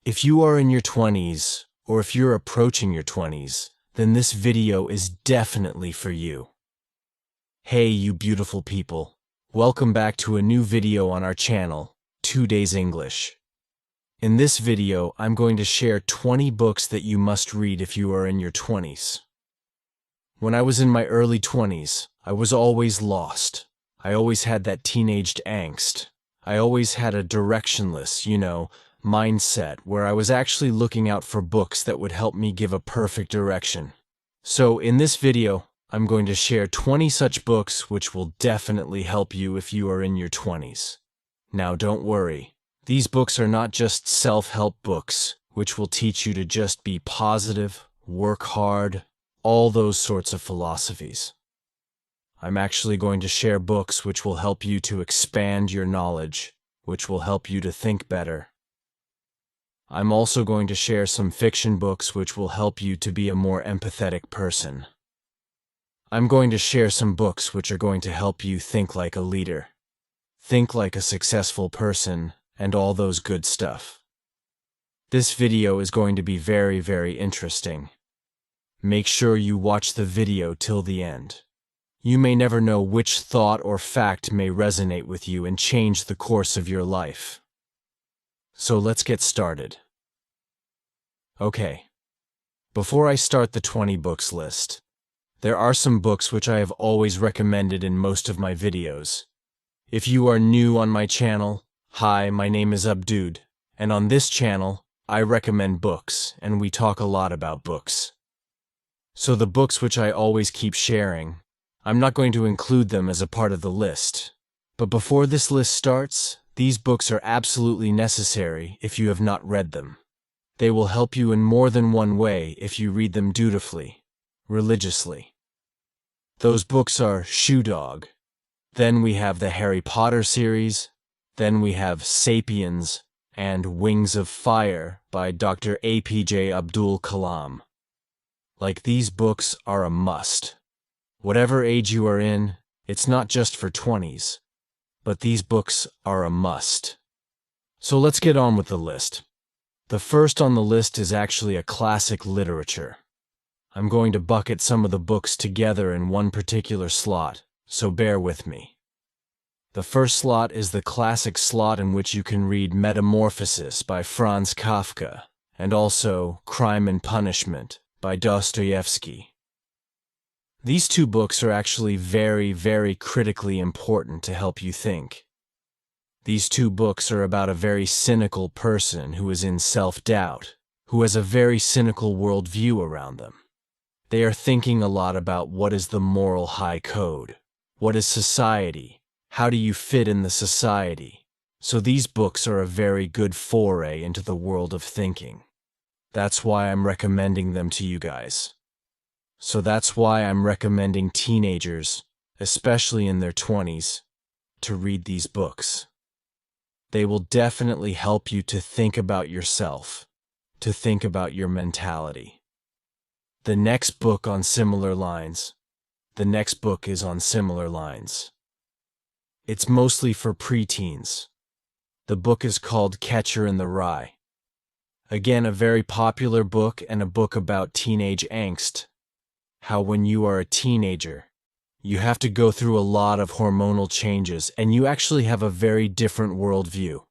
If you are in your 20s, or if you're approaching your 20s, then this video is definitely for you. Hey, you beautiful people. Welcome back to a new video on our channel, 2 Days English. In this video, I'm going to share 20 books that you must read if you are in your 20s. When I was in my early 20s, I was always lost. I always had that teenaged angst. I always had a directionless, mindset where I was actually looking out for books that would help me give a perfect direction. So in this video, I'm going to share 20 such books which will definitely help you if you are in your 20s. Now don't worry, these books are not just self-help books, which will teach you to just be positive, work hard, all those sorts of philosophies. I'm actually going to share books which will help you to expand your knowledge, which will help you to think better. I'm also going to share some fiction books which will help you to be a more empathetic person. I'm going to share some books which are going to help you think like a leader, think like a successful person, and all those good stuff. This video is going to be very, very interesting. Make sure you watch the video till the end. You may never know which thought or fact may resonate with you and change the course of your life. So let's get started. Okay. Before I start the 20 books list, there are some books which I have always recommended in most of my videos. If you are new on my channel, hi, my name is Abdud, and on this channel, I recommend books, and we talk a lot about books. So the books which I always keep sharing, I'm not going to include them as a part of the list. But before this list starts, these books are absolutely necessary if you have not read them. They will help you in more than one way if you read them dutifully, religiously. Those books are Shoe Dog. Then we have the Harry Potter series. Then we have Sapiens and Wings of Fire by Dr. APJ Abdul Kalam. Like, these books are a must. Whatever age you are in, it's not just for 20s, but these books are a must. So let's get on with the list. The first on the list is actually a classic literature. I'm going to bucket some of the books together in one particular slot, so bear with me. The first slot is the classic slot in which you can read Metamorphosis by Franz Kafka, and also Crime and Punishment by Dostoevsky. These two books are actually very, very critically important to help you think. These two books are about a very cynical person who is in self-doubt, who has a very cynical worldview around them. They are thinking a lot about what is the moral high code, what is society, how do you fit in the society. So these books are a very good foray into the world of thinking. That's why I'm recommending them to you guys. So that's why I'm recommending teenagers, especially in their 20s, to read these books. They will definitely help you to think about yourself, to think about your mentality. The next book is on similar lines. It's mostly for preteens. The book is called Catcher in the Rye. Again, a very popular book and a book about teenage angst. How when you are a teenager, you have to go through a lot of hormonal changes and you actually have a very different worldview.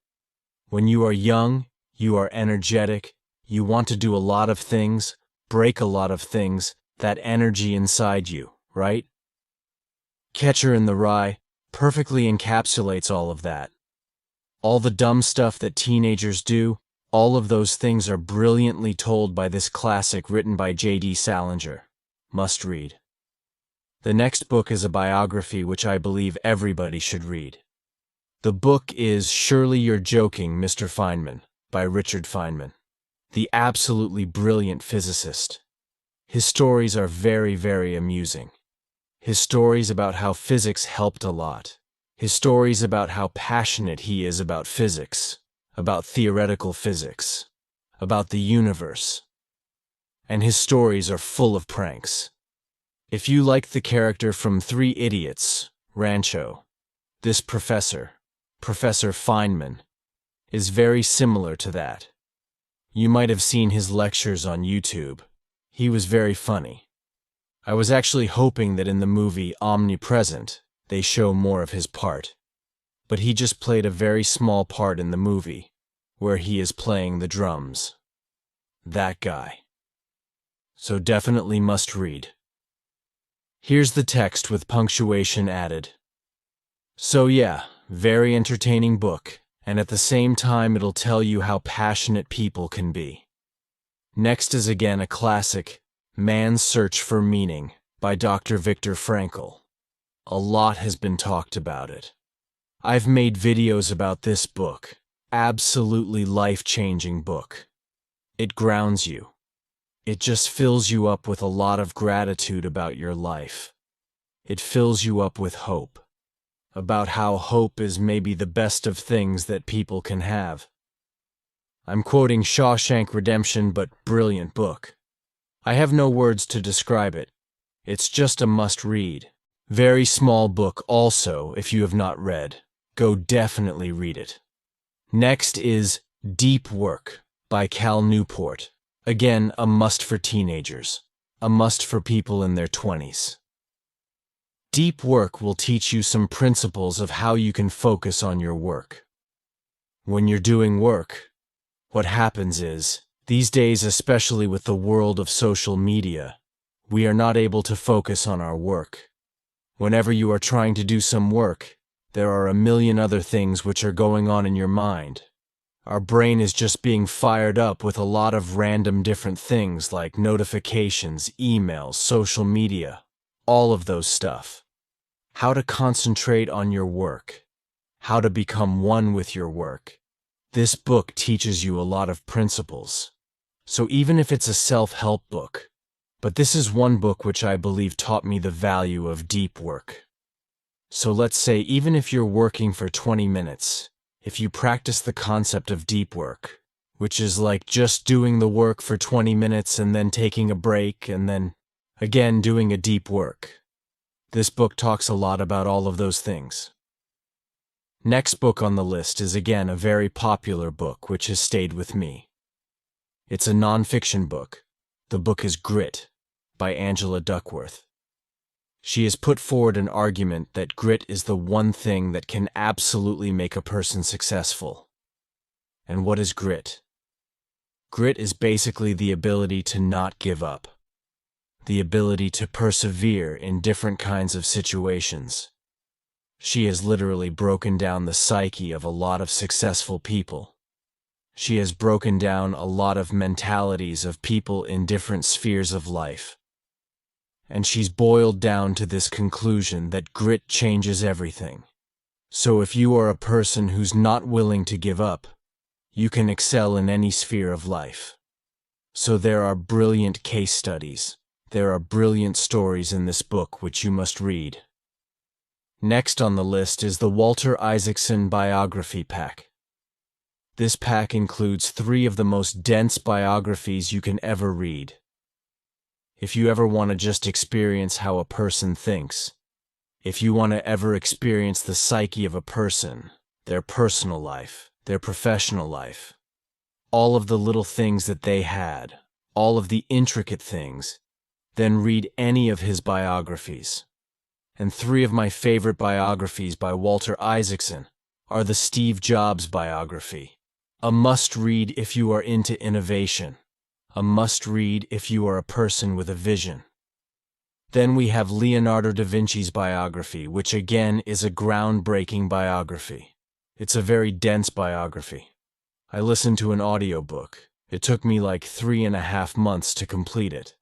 When you are young, you are energetic, you want to do a lot of things, break a lot of things, that energy inside you, right? Catcher in the Rye perfectly encapsulates all of that. All the dumb stuff that teenagers do, all of those things are brilliantly told by this classic written by J.D. Salinger. Must read. The next book is a biography which I believe everybody should read. The book is Surely You're Joking, Mr. Feynman, by Richard Feynman, the absolutely brilliant physicist. His stories are very, very amusing. His stories about how physics helped a lot. His stories about how passionate he is about physics, about theoretical physics, about the universe. And his stories are full of pranks. If you like the character from Three Idiots, Rancho, this Professor Feynman, is very similar to that. You might have seen his lectures on YouTube. He was very funny. I was actually hoping that in the movie Omnipresent, they show more of his part. But he just played a very small part in the movie, where he is playing the drums. That guy. So definitely must read. Here's the text with punctuation added. So yeah, very entertaining book, and at the same time it'll tell you how passionate people can be. Next is again a classic, Man's Search for Meaning, by Dr. Viktor Frankl. A lot has been talked about it. I've made videos about this book. Absolutely life-changing book. It grounds you. It just fills you up with a lot of gratitude about your life. It fills you up with hope. About how hope is maybe the best of things that people can have. I'm quoting Shawshank Redemption, but brilliant book. I have no words to describe it. It's just a must-read. Very small book also, if you have not read. Go definitely read it. Next is Deep Work by Cal Newport. Again, a must for teenagers. A must for people in their 20s. Deep Work will teach you some principles of how you can focus on your work. When you're doing work, what happens is, these days especially with the world of social media, we are not able to focus on our work. Whenever you are trying to do some work, there are a million other things which are going on in your mind. Our brain is just being fired up with a lot of random different things like notifications, emails, social media, all of those stuff. How to concentrate on your work. How to become one with your work. This book teaches you a lot of principles. So even if it's a self-help book, but this is one book which I believe taught me the value of deep work. So let's say even if you're working for 20 minutes, if you practice the concept of deep work, which is like just doing the work for 20 minutes and then taking a break and then again doing a deep work. This book talks a lot about all of those things. Next book on the list is again a very popular book which has stayed with me. It's a non-fiction book. The book is Grit by Angela Duckworth. She has put forward an argument that grit is the one thing that can absolutely make a person successful. And what is grit? Grit is basically the ability to not give up. The ability to persevere in different kinds of situations. She has literally broken down the psyche of a lot of successful people. She has broken down a lot of mentalities of people in different spheres of life. And she's boiled down to this conclusion that grit changes everything. So if you are a person who's not willing to give up, you can excel in any sphere of life. So there are brilliant case studies. There are brilliant stories in this book which you must read. Next on the list is the Walter Isaacson Biography Pack. This pack includes 3 of the most dense biographies you can ever read. If you ever want to just experience how a person thinks, if you want to ever experience the psyche of a person, their personal life, their professional life, all of the little things that they had, all of the intricate things, then read any of his biographies. And 3 of my favorite biographies by Walter Isaacson are the Steve Jobs biography, a must-read if you are into innovation, a must-read if you are a person with a vision. Then we have Leonardo da Vinci's biography, which again is a groundbreaking biography. It's a very dense biography. I listened to an audiobook. It took me like 3.5 months to complete it.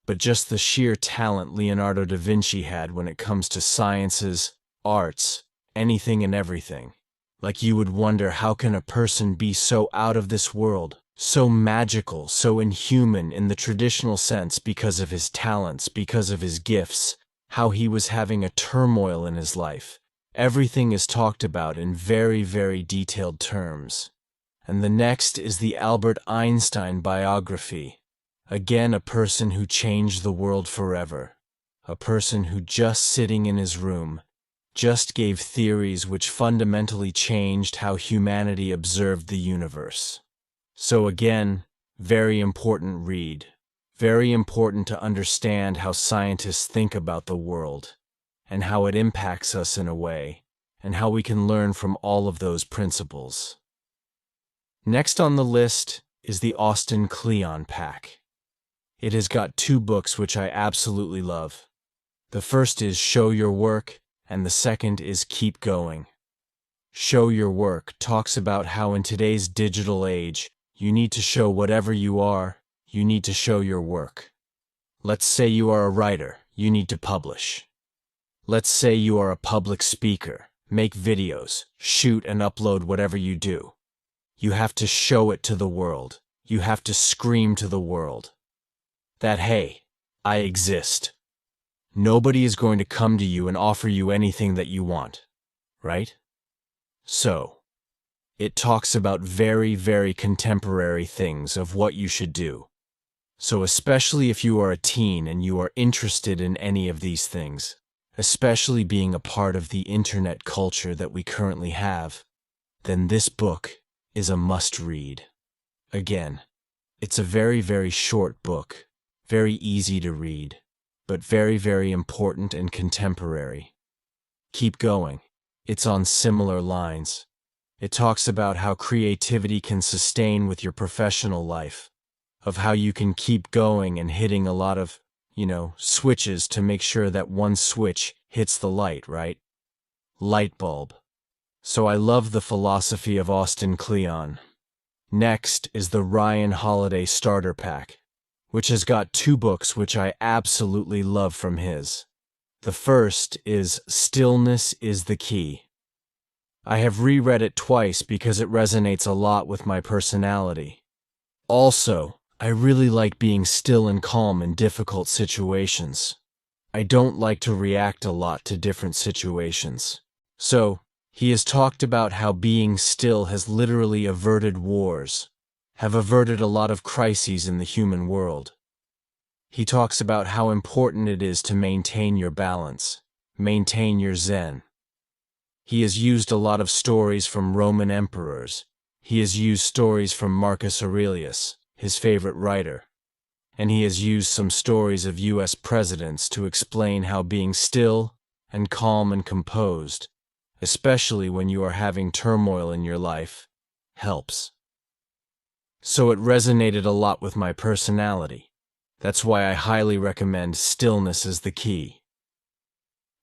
But just the sheer talent Leonardo da Vinci had when it comes to sciences, arts, anything and everything. Like you would wonder, how can a person be so out of this world, so magical, so inhuman in the traditional sense because of his talents, because of his gifts, how he was having a turmoil in his life. Everything is talked about in very, very detailed terms. And the next is the Albert Einstein biography. Again, a person who changed the world forever. A person who just sitting in his room, just gave theories which fundamentally changed how humanity observed the universe. So again, very important read. Very important to understand how scientists think about the world, and how it impacts us in a way, and how we can learn from all of those principles. Next on the list is the Austin Kleon pack. It has got 2 books which I absolutely love. The first is Show Your Work, and the second is Keep Going. Show Your Work talks about how in today's digital age, you need to show whatever you are, you need to show your work. Let's say you are a writer, you need to publish. Let's say you are a public speaker, make videos, shoot and upload whatever you do. You have to show it to the world. You have to scream to the world that, hey, I exist. Nobody is going to come to you and offer you anything that you want, right? So, it talks about very, very contemporary things of what you should do. So especially if you are a teen and you are interested in any of these things, especially being a part of the internet culture that we currently have, then this book is a must-read. Again, it's a very, very short book, very easy to read, but very, very important and contemporary. Keep Going. It's on similar lines. It talks about how creativity can sustain with your professional life, of how you can keep going and hitting a lot of, switches to make sure that one switch hits the light, right? Light bulb. So I love the philosophy of Austin Kleon. Next is the Ryan Holiday Starter Pack, which has got 2 books which I absolutely love from his. The first is Stillness is the Key. I have reread it twice because it resonates a lot with my personality. Also, I really like being still and calm in difficult situations. I don't like to react a lot to different situations. So, he has talked about how being still has literally averted wars, have averted a lot of crises in the human world. He talks about how important it is to maintain your balance, maintain your zen. He has used a lot of stories from Roman emperors. He has used stories from Marcus Aurelius, his favorite writer. And he has used some stories of US presidents to explain how being still and calm and composed, especially when you are having turmoil in your life, helps. So it resonated a lot with my personality. That's why I highly recommend Stillness is the Key.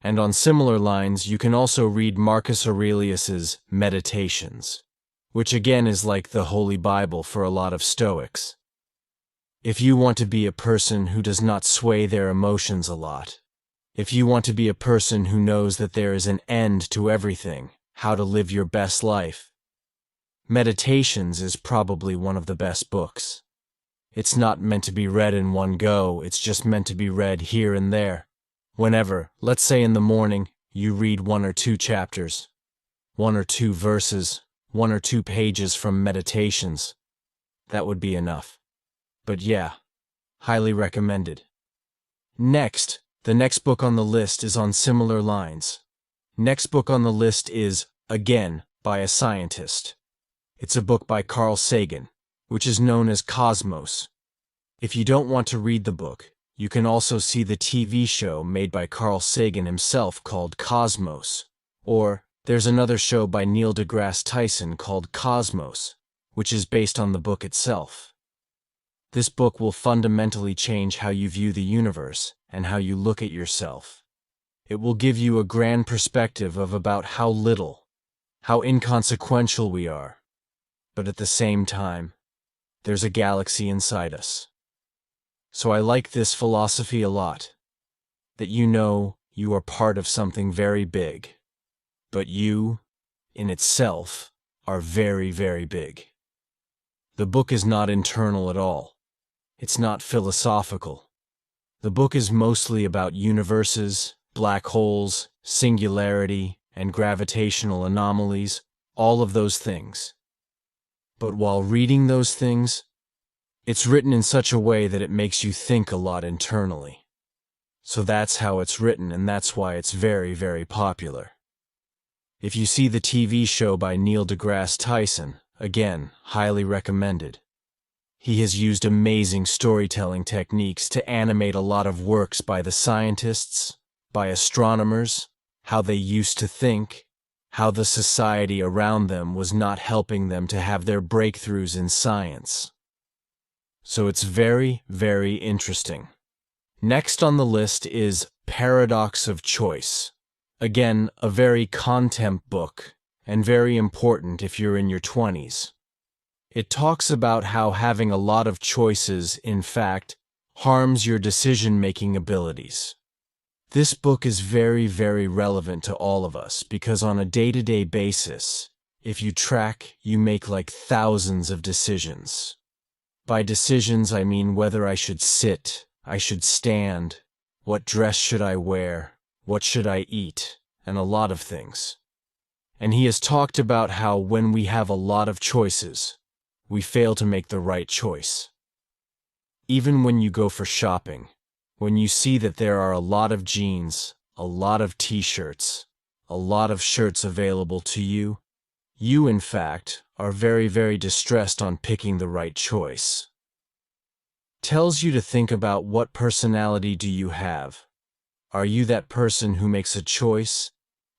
And on similar lines, you can also read Marcus Aurelius's Meditations, which again is like the Holy Bible for a lot of Stoics. If you want to be a person who does not sway their emotions a lot, if you want to be a person who knows that there is an end to everything, how to live your best life, Meditations is probably one of the best books. It's not meant to be read in one go, it's just meant to be read here and there. Whenever, let's say in the morning, you read 1 or 2 chapters, 1 or 2 verses, 1 or 2 pages from Meditations. That would be enough. But yeah, highly recommended. Next, the next book on the list is on similar lines. Next book on the list is, again, by a scientist. It's a book by Carl Sagan, which is known as Cosmos. If you don't want to read the book, you can also see the TV show made by Carl Sagan himself called Cosmos. Or, there's another show by Neil deGrasse Tyson called Cosmos, which is based on the book itself. This book will fundamentally change how you view the universe and how you look at yourself. It will give you a grand perspective of about how little, how inconsequential we are. But at the same time, there's a galaxy inside us. So I like this philosophy a lot, that you know you are part of something very big, but you, in itself, are very, very big. The book is not internal at all. It's not philosophical. The book is mostly about universes, black holes, singularity, and gravitational anomalies, all of those things. But while reading those things, it's written in such a way that it makes you think a lot internally. So that's how it's written, and that's why it's very, very popular. If you see the TV show by Neil deGrasse Tyson, again, highly recommended. He has used amazing storytelling techniques to animate a lot of works by the scientists, by astronomers, how they used to think, how the society around them was not helping them to have their breakthroughs in science. So it's very, very interesting. Next on the list is Paradox of Choice. Again, a very contempt book, and very important if you're in your 20s. It talks about how having a lot of choices, in fact, harms your decision-making abilities. This book is very, very relevant to all of us because on a day-to-day basis, if you track, you make like thousands of decisions. By decisions, I mean whether I should sit, I should stand, what dress should I wear, what should I eat, and a lot of things. And he has talked about how when we have a lot of choices, we fail to make the right choice. Even when you go for shopping, when you see that there are a lot of jeans, a lot of t-shirts, a lot of shirts available to you, you in fact are very, very distressed on picking the right choice. Tells you to think about what personality do you have. Are you that person who makes a choice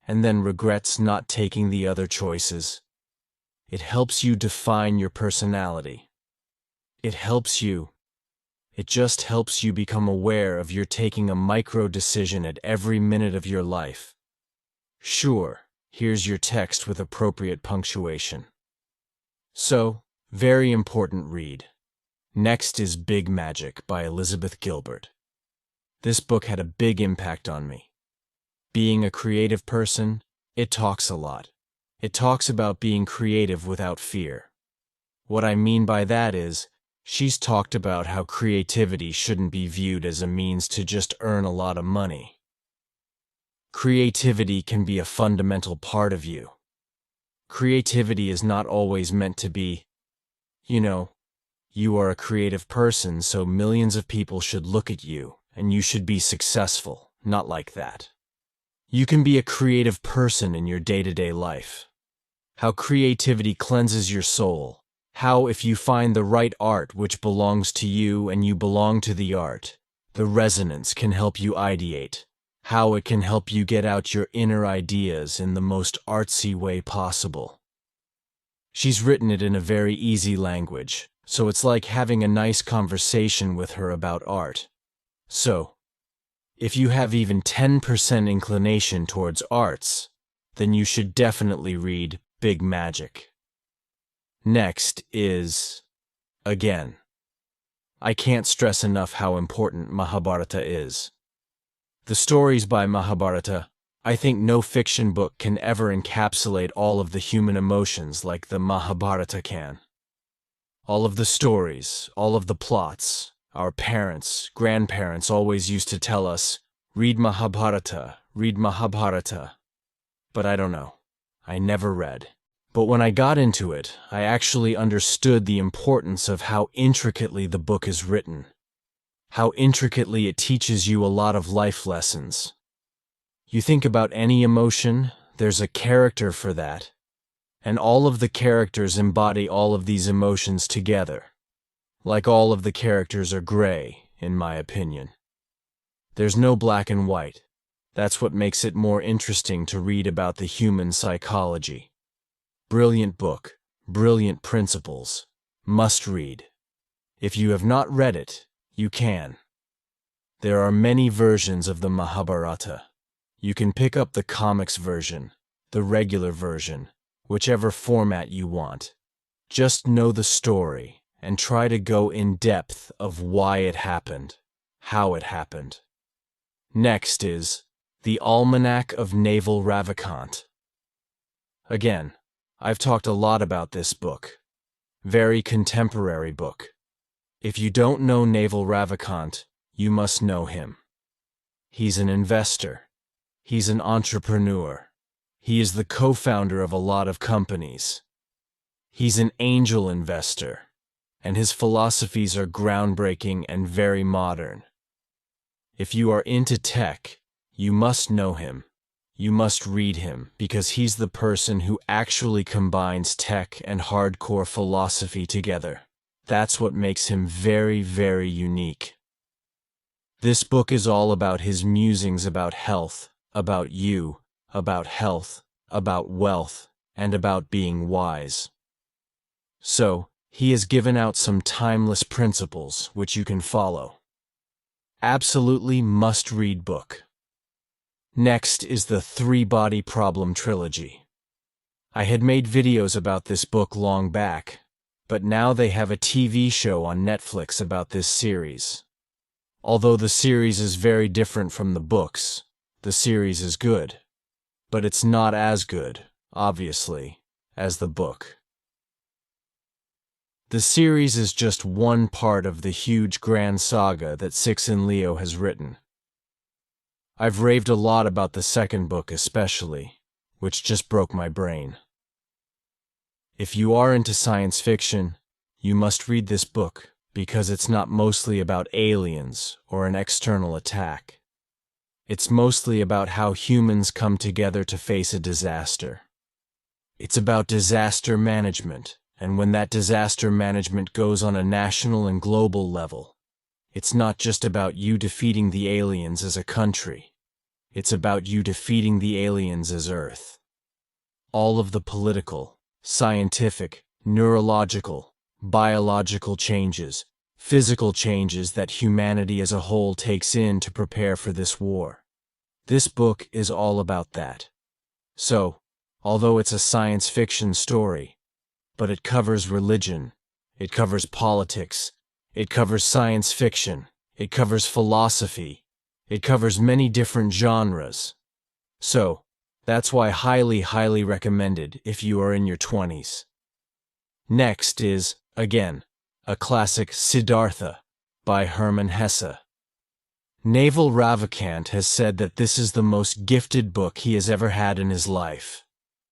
and then regrets not taking the other choices? It helps you define your personality. It just helps you become aware of you're taking a micro decision at every minute of your life. Sure, here's your text with appropriate punctuation. So, very important read. Next is Big Magic by Elizabeth Gilbert. This book had a big impact on me. Being a creative person, it talks a lot. It talks about being creative without fear. What I mean by that is, she's talked about how creativity shouldn't be viewed as a means to just earn a lot of money. Creativity can be a fundamental part of you. Creativity is not always meant to be, you are a creative person, so millions of people should look at you, and you should be successful, not like that. You can be a creative person in your day-to-day life. How creativity cleanses your soul. How if you find the right art which belongs to you and you belong to the art, the resonance can help you ideate. How it can help you get out your inner ideas in the most artsy way possible. She's written it in a very easy language, so it's like having a nice conversation with her about art. So, if you have even 10% inclination towards arts, then you should definitely read Big Magic. Next is, again, I can't stress enough how important Mahabharata is. The stories by Mahabharata, I think no fiction book can ever encapsulate all of the human emotions like the Mahabharata can. All of the stories, all of the plots, our parents, grandparents always used to tell us, read Mahabharata, read Mahabharata. But I don't know. I never read. But when I got into it, I actually understood the importance of how intricately the book is written. How intricately it teaches you a lot of life lessons. You think about any emotion, there's a character for that. And all of the characters embody all of these emotions together. Like all of the characters are gray, in my opinion. There's no black and white. That's what makes it more interesting to read about the human psychology. Brilliant book, brilliant principles. Must read. If you have not read it, you can. There are many versions of the Mahabharata. You can pick up the comics version, the regular version, whichever format you want. Just know the story and try to go in depth of why it happened, how it happened. Next is The Almanac of Naval Ravikant. Again, I've talked a lot about this book. Very contemporary book. If you don't know Naval Ravikant, you must know him. He's an investor. He's an entrepreneur. He is the co-founder of a lot of companies. He's an angel investor, and his philosophies are groundbreaking and very modern. If you are into tech, you must know him. You must read him because he's the person who actually combines tech and hardcore philosophy together. That's what makes him very, very unique. This book is all about his musings about health, about you, about health, about wealth, and about being wise. So, he has given out some timeless principles which you can follow. Absolutely must-read book. Next is the Three Body Problem Trilogy. I had made videos about this book long back, but now they have a TV show on Netflix about this series. Although the series is very different from the books, the series is good. But it's not as good, obviously, as the book. The series is just one part of the huge grand saga that Cixin Liu has written. I've raved a lot about the second book especially, which just broke my brain. If you are into science fiction, you must read this book because it's not mostly about aliens or an external attack. It's mostly about how humans come together to face a disaster. It's about disaster management, and when that disaster management goes on a national and global level, it's not just about you defeating the aliens as a country. It's about you defeating the aliens as Earth. All of the political, scientific, neurological, biological changes, physical changes that humanity as a whole takes in to prepare for this war. This book is all about that. So, although it's a science fiction story, but it covers religion, it covers politics, it covers science fiction, it covers philosophy, it covers many different genres. So, that's why highly, highly recommended if you are in your 20s. Next is, again, a classic Siddhartha by Hermann Hesse. Naval Ravikant has said that this is the most gifted book he has ever had in his life.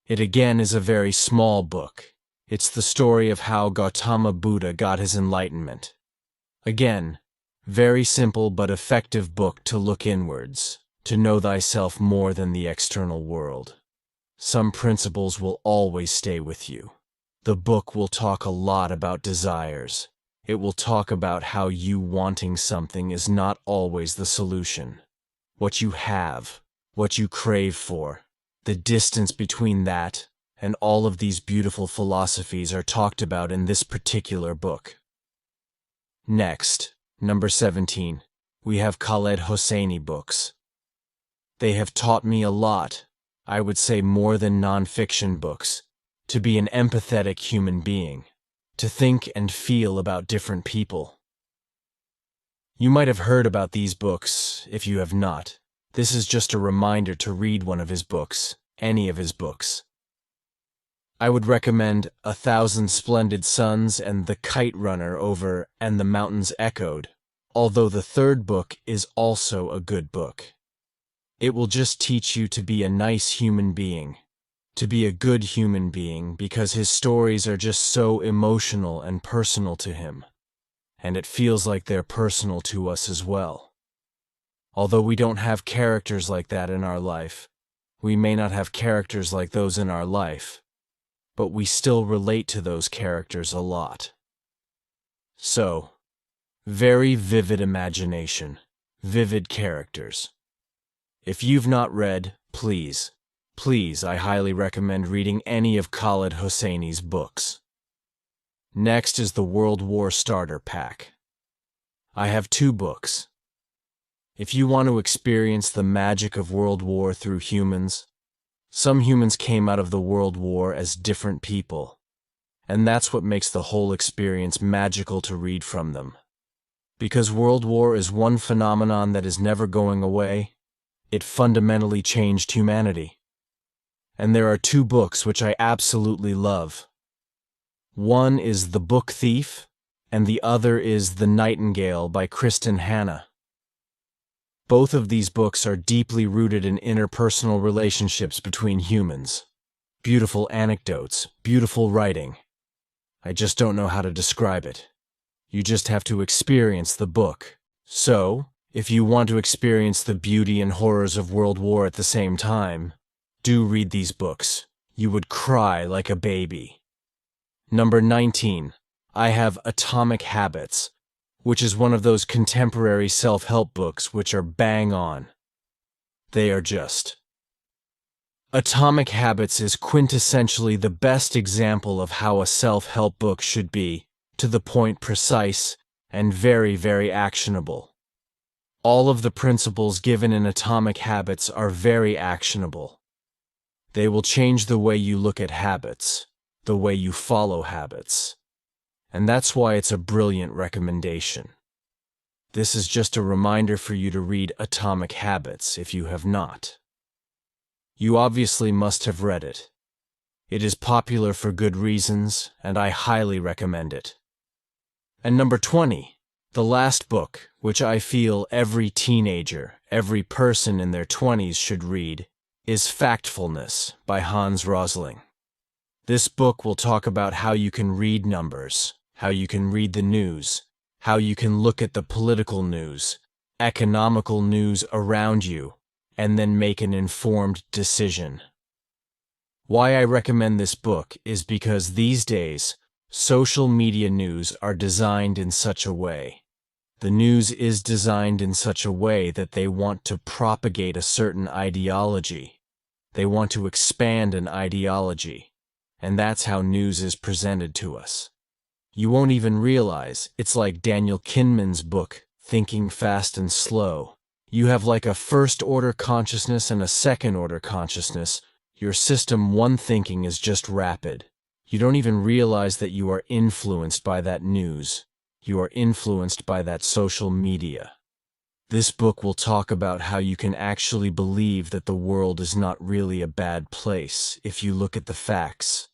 It again is a very small book. It's the story of how Gautama Buddha got his enlightenment. Again, very simple but effective book to look inwards, to know thyself more than the external world. Some principles will always stay with you. The book will talk a lot about desires. It will talk about how you wanting something is not always the solution. What you have, what you crave for, the distance between that, and all of these beautiful philosophies are talked about in this particular book. Next, number 17, we have Khaled Hosseini books. They have taught me a lot, I would say more than non-fiction books, to be an empathetic human being, to think and feel about different people. You might have heard about these books. If you have not, this is just a reminder to read one of his books, any of his books. I would recommend 1,000 Splendid Suns and The Kite Runner over And the Mountains Echoed, although the third book is also a good book. It will just teach you to be a nice human being, to be a good human being, because his stories are just so emotional and personal to him, and it feels like they're personal to us as well. Although we don't have characters like that in our life, we may not have characters like those in our life, but we still relate to those characters a lot. So, very vivid imagination, vivid characters. If you've not read, please, I highly recommend reading any of Khaled Hosseini's books. Next is the World War Starter Pack. I have 2 books. If you want to experience the magic of World War through humans, some humans came out of the World War as different people, and that's what makes the whole experience magical to read from them. Because World War is one phenomenon that is never going away, it fundamentally changed humanity. And there are 2 books which I absolutely love. One is The Book Thief, and the other is The Nightingale by Kristen Hanna. Both of these books are deeply rooted in interpersonal relationships between humans. Beautiful anecdotes, beautiful writing. I just don't know how to describe it. You just have to experience the book. So, if you want to experience the beauty and horrors of World War at the same time, do read these books. You would cry like a baby. Number 19. I have Atomic Habits, which is one of those contemporary self-help books which are bang on. They are just. Atomic Habits is quintessentially the best example of how a self-help book should be, to the point, precise, and very, very actionable. All of the principles given in Atomic Habits are very actionable. They will change the way you look at habits, the way you follow habits. And that's why it's a brilliant recommendation. This is just a reminder for you to read Atomic Habits if you have not. You obviously must have read it. It is popular for good reasons, and I highly recommend it. And number 20, the last book, which I feel every teenager, every person in their 20s should read, is Factfulness by Hans Rosling. This book will talk about how you can read numbers, how you can read the news, how you can look at the political news, economical news around you, and then make an informed decision. Why I recommend this book is because these days, social media news are designed in such a way. The news is designed in such a way that they want to propagate a certain ideology. They want to expand an ideology. And that's how news is presented to us. You won't even realize it's like Daniel Kahneman's book, Thinking Fast and Slow. You have like a first-order consciousness and a second-order consciousness. Your system one thinking is just rapid. You don't even realize that you are influenced by that news. You are influenced by that social media. This book will talk about how you can actually believe that the world is not really a bad place if you look at the facts,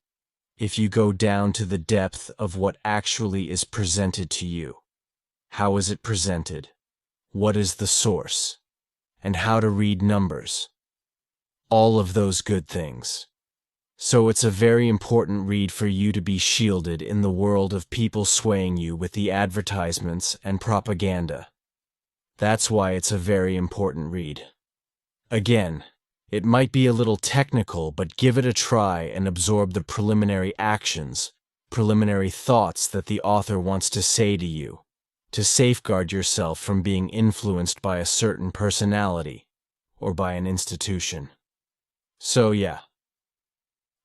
if you go down to the depth of what actually is presented to you. How is it presented? What is the source? And how to read numbers. All of those good things. So it's a very important read for you to be shielded in the world of people swaying you with the advertisements and propaganda. That's why it's a very important read. Again, it might be a little technical, but give it a try and absorb the preliminary actions, preliminary thoughts that the author wants to say to you, to safeguard yourself from being influenced by a certain personality or by an institution. So yeah,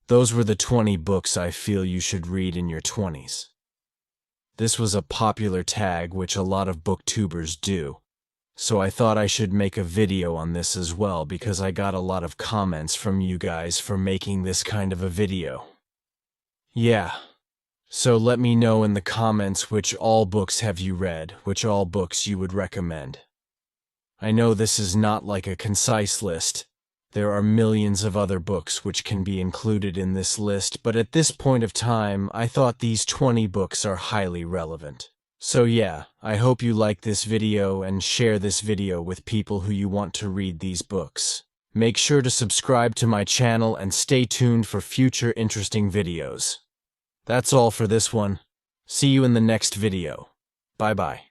those were the 20 books I feel you should read in your 20s. This was a popular tag which a lot of booktubers do, so I thought I should make a video on this as well because I got a lot of comments from you guys for making this kind of a video. Yeah. So let me know in the comments which all books have you read, which all books you would recommend. I know this is not like a concise list. There are millions of other books which can be included in this list, but at this point of time, I thought these 20 books are highly relevant. So yeah, I hope you like this video and share this video with people who you want to read these books. Make sure to subscribe to my channel and stay tuned for future interesting videos. That's all for this one. See you in the next video. Bye-bye.